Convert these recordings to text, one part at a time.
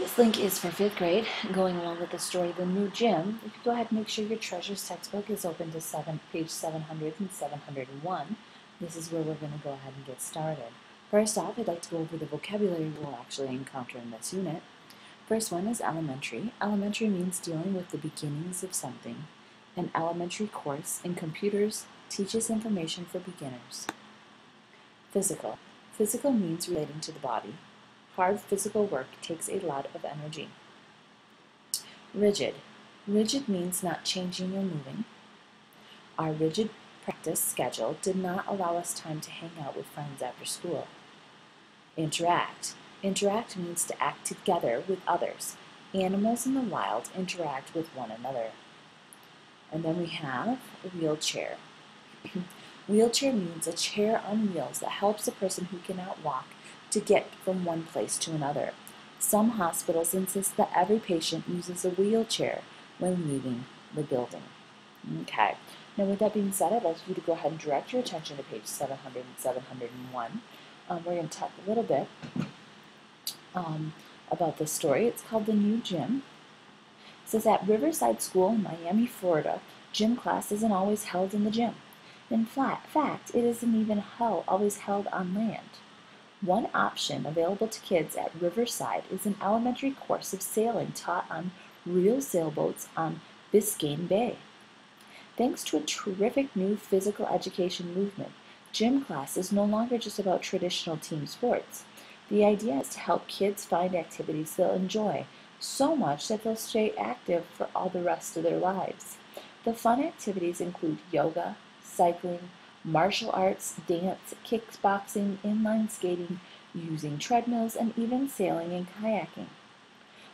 This link is for 5th grade. Going along with the story, The New Gym, you can go ahead and make sure your treasures textbook is open to page 700 and 701. This is where we're going to go ahead and get started. First off, I'd like to go over the vocabulary we'll actually encounter in this unit. First one is elementary. Elementary means dealing with the beginnings of something. An elementary course in computers teaches information for beginners. Physical. Physical means relating to the body. Hard physical work takes a lot of energy. Rigid. Rigid means not changing or moving. Our rigid practice schedule did not allow us time to hang out with friends after school. Interact. Interact means to act together with others. Animals in the wild interact with one another. And then we have wheelchair. Wheelchair means a chair on wheels that helps a person who cannot walk to get from one place to another. Some hospitals insist that every patient uses a wheelchair when leaving the building. Okay, now with that being said, I'd like you to go ahead and direct your attention to page 700 and 701. We're going to talk a little bit about this story. It's called The New Gym. It says at Riverside School in Miami, Florida, gym class isn't always held in the gym. In fact, it isn't even always held on land. One option available to kids at Riverside is an elementary course of sailing taught on real sailboats on Biscayne Bay. Thanks to a terrific new physical education movement, gym class is no longer just about traditional team sports. The idea is to help kids find activities they'll enjoy so much that they'll stay active for all the rest of their lives. The fun activities include yoga, cycling, martial arts, dance, kickboxing, inline skating, using treadmills, and even sailing and kayaking.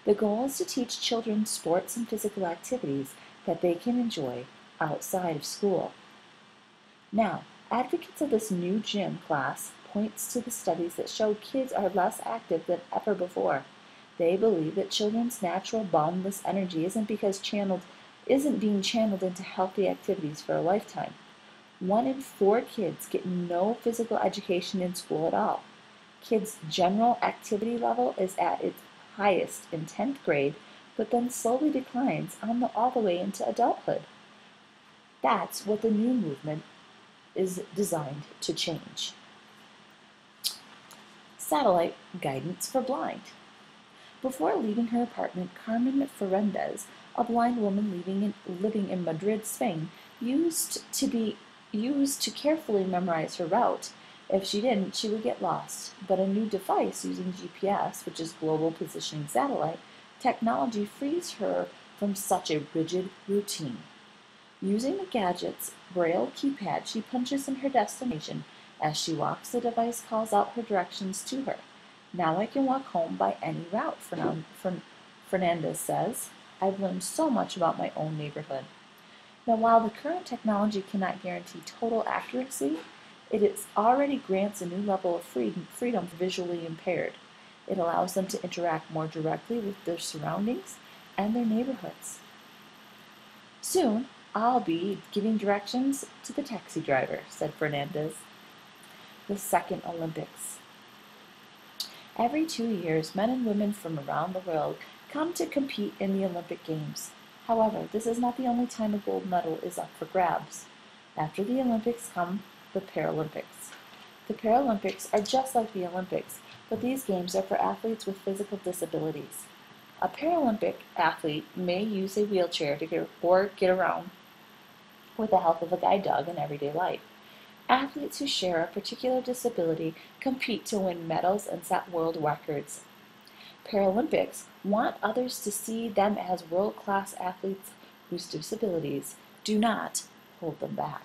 The goal is to teach children sports and physical activities that they can enjoy outside of school. Now, advocates of this new gym class points to the studies that show kids are less active than ever before. They believe that children's natural boundless energy isn't being channeled into healthy activities for a lifetime. 1 in 4 kids get no physical education in school at all. Kids' general activity level is at its highest in 10th grade, but then slowly declines all the way into adulthood. That's what the new movement is designed to change. Satellite guidance for blind. Before leaving her apartment, Carmen Ferrandez, a blind woman living in Madrid, Spain, used to carefully memorize her route. If she didn't, she would get lost. But a new device using GPS, which is Global Positioning Satellite, technology frees her from such a rigid routine. Using the gadget's braille keypad, she punches in her destination. As she walks, the device calls out her directions to her. Now I can walk home by any route, Fernandez says. I've learned so much about my own neighborhood. Now, while the current technology cannot guarantee total accuracy, it already grants a new level of freedom for visually impaired. It allows them to interact more directly with their surroundings and their neighborhoods. Soon, I'll be giving directions to the taxi driver, said Fernandez. The Second Olympics. Every 2 years, men and women from around the world come to compete in the Olympic Games. However, this is not the only time a gold medal is up for grabs. After the Olympics come the Paralympics. The Paralympics are just like the Olympics, but these games are for athletes with physical disabilities. A Paralympic athlete may use a wheelchair to get around with the help of a guide dog in everyday life. Athletes who share a particular disability compete to win medals and set world records. Paralympics want others to see them as world-class athletes whose disabilities do not hold them back.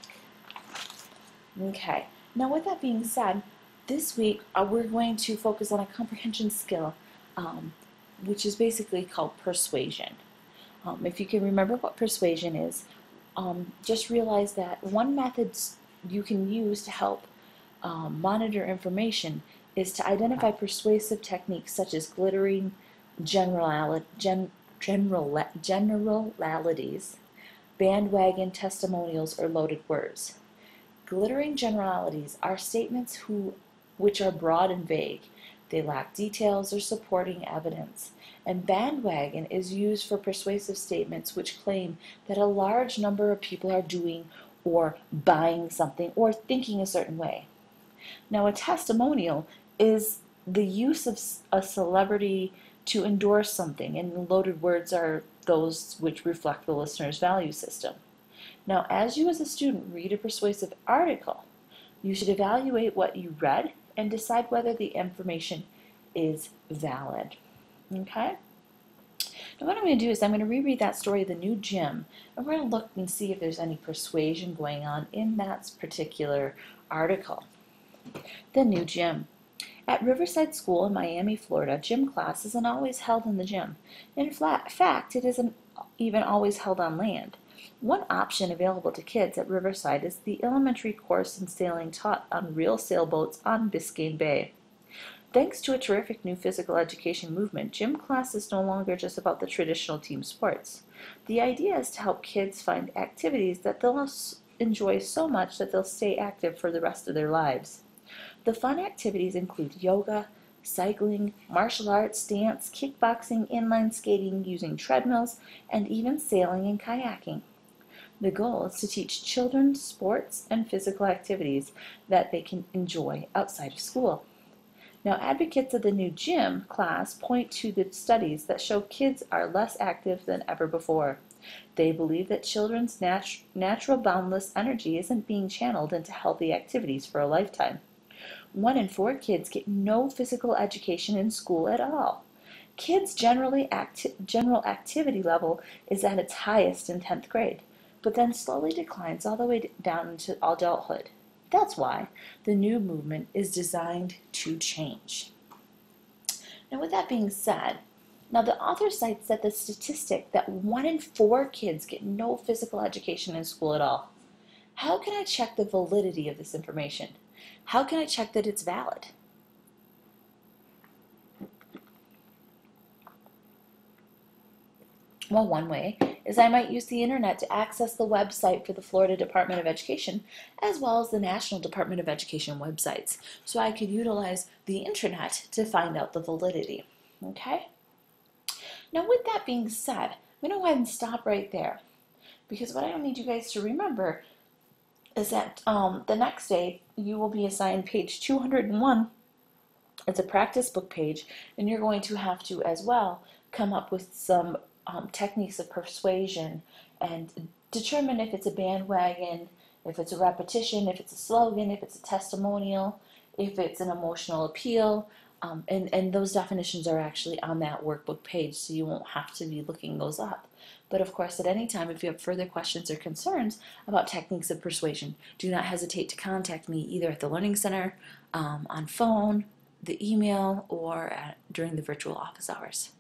Okay, now with that being said, this week we're going to focus on a comprehension skill, which is basically called persuasion. If you can remember what persuasion is, just realize that one method you can use to help monitor information is to identify persuasive techniques such as glittering generalities, bandwagon testimonials, or loaded words. Glittering generalities are statements which are broad and vague. They lack details or supporting evidence. And bandwagon is used for persuasive statements which claim that a large number of people are doing or buying something or thinking a certain way. Now, a testimonial is the use of a celebrity to endorse something, and loaded words are those which reflect the listener's value system. Now, as you as a student read a persuasive article, you should evaluate what you read and decide whether the information is valid. Okay? Now what I'm going to do is I'm going to reread that story, The New Gym, and we're going to look and see if there's any persuasion going on in that particular article. The New Gym. At Riverside School in Miami, Florida, gym class isn't always held in the gym. In fact, it isn't even always held on land. One option available to kids at Riverside is the elementary course in sailing taught on real sailboats on Biscayne Bay. Thanks to a terrific new physical education movement, gym class is no longer just about the traditional team sports. The idea is to help kids find activities that they'll enjoy so much that they'll stay active for the rest of their lives. The fun activities include yoga, cycling, martial arts, dance, kickboxing, inline skating using treadmills, and even sailing and kayaking. The goal is to teach children sports and physical activities that they can enjoy outside of school. Now, advocates of the new gym class point to the studies that show kids are less active than ever before. They believe that children's natural boundless energy isn't being channeled into healthy activities for a lifetime. 1 in 4 kids get no physical education in school at all. Kids' general activity level is at its highest in 10th grade, but then slowly declines all the way down into adulthood. That's why the new movement is designed to change. Now, with that being said, now the author cites that the statistic that 1 in 4 kids get no physical education in school at all. How can I check the validity of this information? How can I check that it's valid? Well, one way is I might use the internet to access the website for the Florida Department of Education as well as the National Department of Education websites. So I could utilize the internet to find out the validity. Okay? Now with that being said, I'm going to go ahead and stop right there, because what I need you guys to remember is that the next day you will be assigned page 201. It's a practice book page, and you're going to have to as well come up with some techniques of persuasion and determine if it's a bandwagon, if it's a repetition, if it's a slogan, if it's a testimonial, if it's an emotional appeal, and those definitions are actually on that workbook page, so you won't have to be looking those up. But of course, at any time, if you have further questions or concerns about techniques of persuasion, do not hesitate to contact me either at the Learning Center, on phone, the email, or during the virtual office hours.